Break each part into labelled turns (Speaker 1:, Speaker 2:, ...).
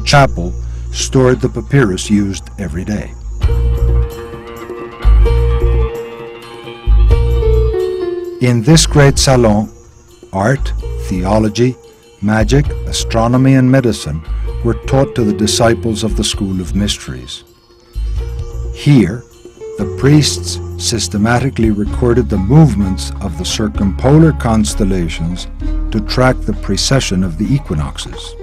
Speaker 1: chapel stored the papyrus used every day. In this great salon, art, theology, magic, astronomy, and medicine were taught to the disciples of the School of Mysteries. Here, the priests systematically recorded the movements of the circumpolar constellations to track the precession of the equinoxes.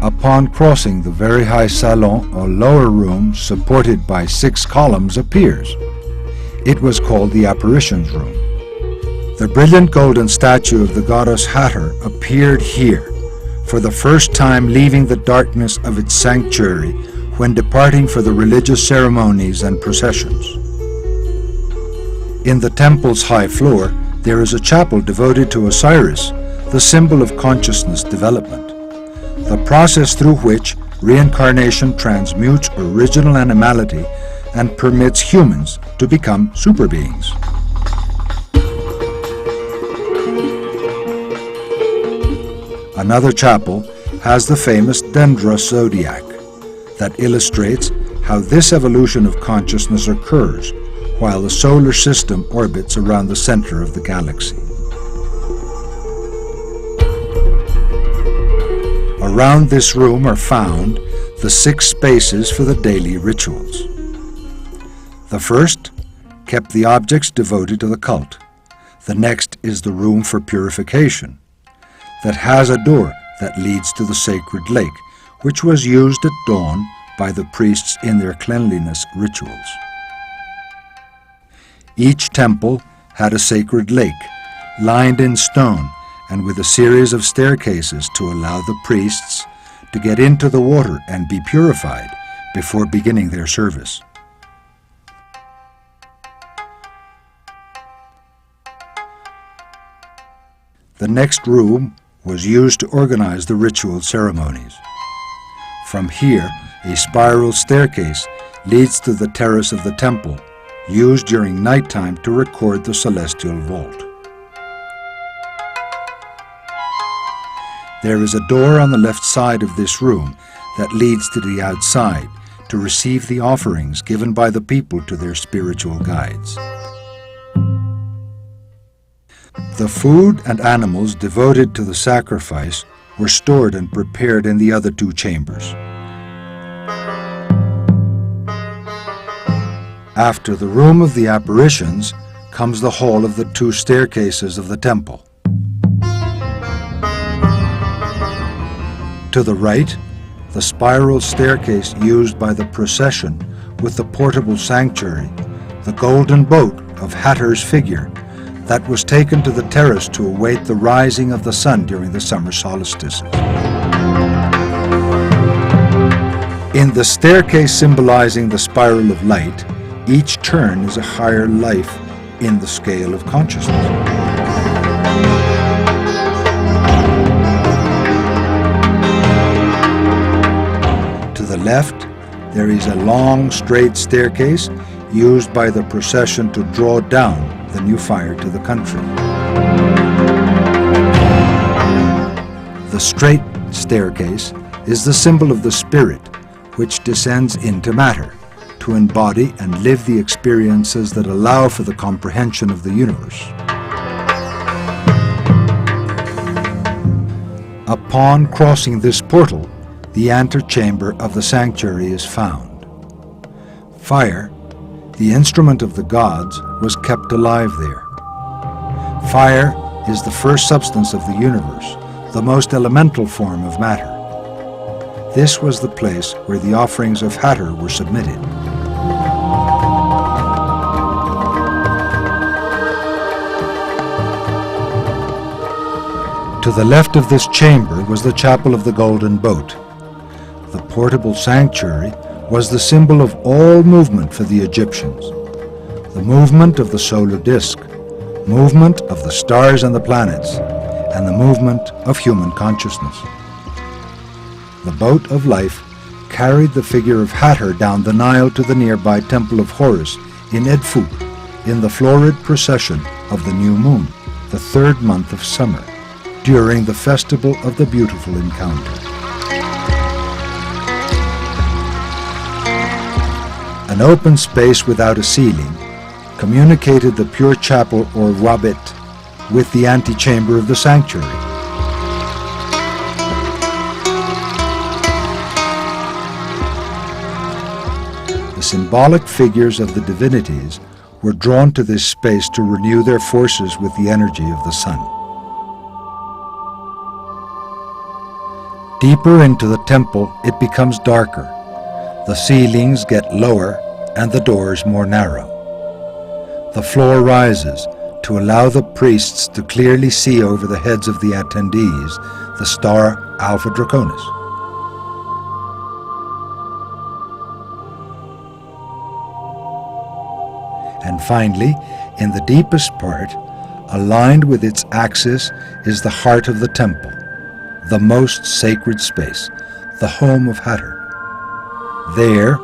Speaker 1: Upon crossing the very high salon, a lower room supported by 6 columns appears. It was called the Apparitions Room. The brilliant golden statue of the goddess Hathor appeared here, for the first time leaving the darkness of its sanctuary when departing for the religious ceremonies and processions. In the temple's high floor, there is a chapel devoted to Osiris, the symbol of consciousness development, the process through which reincarnation transmutes original animality and permits humans to become super beings. Another chapel has the famous Denderah zodiac that illustrates how this evolution of consciousness occurs while the solar system orbits around the center of the galaxy. Around this room are found the 6 spaces for the daily rituals. The first kept the objects devoted to the cult. The next is the room for purification that has a door that leads to the sacred lake, which was used at dawn by the priests in their cleanliness rituals. Each temple had a sacred lake, lined in stone and with a series of staircases to allow the priests to get into the water and be purified before beginning their service. The next room was used to organize the ritual ceremonies. From here, a spiral staircase leads to the terrace of the temple, used during nighttime to record the celestial vault. There is a door on the left side of this room that leads to the outside to receive the offerings given by the people to their spiritual guides. The food and animals devoted to the sacrifice were stored and prepared in the other 2 chambers. After the room of the apparitions comes the hall of the 2 staircases of the temple. To the right, the spiral staircase used by the procession with the portable sanctuary, the golden boat of Hathor's figure that was taken to the terrace to await the rising of the sun during the summer solstices. In the staircase symbolizing the spiral of light, each turn is a higher life in the scale of consciousness. To the left, there is a long, straight staircase used by the procession to draw down the new fire to the country. The straight staircase is the symbol of the spirit, which descends into matter to embody and live the experiences that allow for the comprehension of the universe. Upon crossing this portal, the antechamber of the sanctuary is found. Fire, the instrument of the gods, was kept alive there. Fire is the first substance of the universe, the most elemental form of matter. This was the place where the offerings of Hathor were submitted. To the left of this chamber was the chapel of the Golden Boat. The portable sanctuary was the symbol of all movement for the Egyptians. The movement of the solar disk, movement of the stars and the planets, and the movement of human consciousness. The boat of life carried the figure of Hathor down the Nile to the nearby temple of Horus in Edfu, in the florid procession of the new moon, the 3rd month of summer, during the Festival of the Beautiful Encounter. An open space without a ceiling communicated the pure chapel or wabit with the antechamber of the sanctuary. The symbolic figures of the divinities were drawn to this space to renew their forces with the energy of the sun. Deeper into the temple, it becomes darker. The ceilings get lower and the doors more narrow. The floor rises to allow the priests to clearly see over the heads of the attendees the star Alpha Draconis. And finally, in the deepest part, aligned with its axis, is the heart of the temple, the most sacred space, the home of Hathor. There,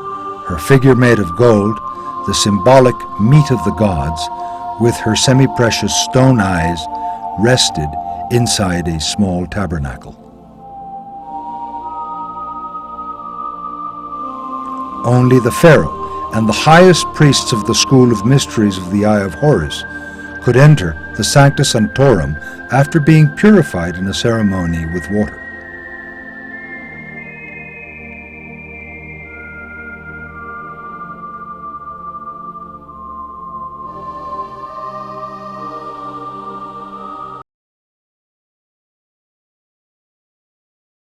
Speaker 1: her figure made of gold, the symbolic meat of the gods, with her semi-precious stone eyes, rested inside a small tabernacle. Only the pharaoh and the highest priests of the school of mysteries of the Eye of Horus could enter the Sancta Sanctorum after being purified in a ceremony with water.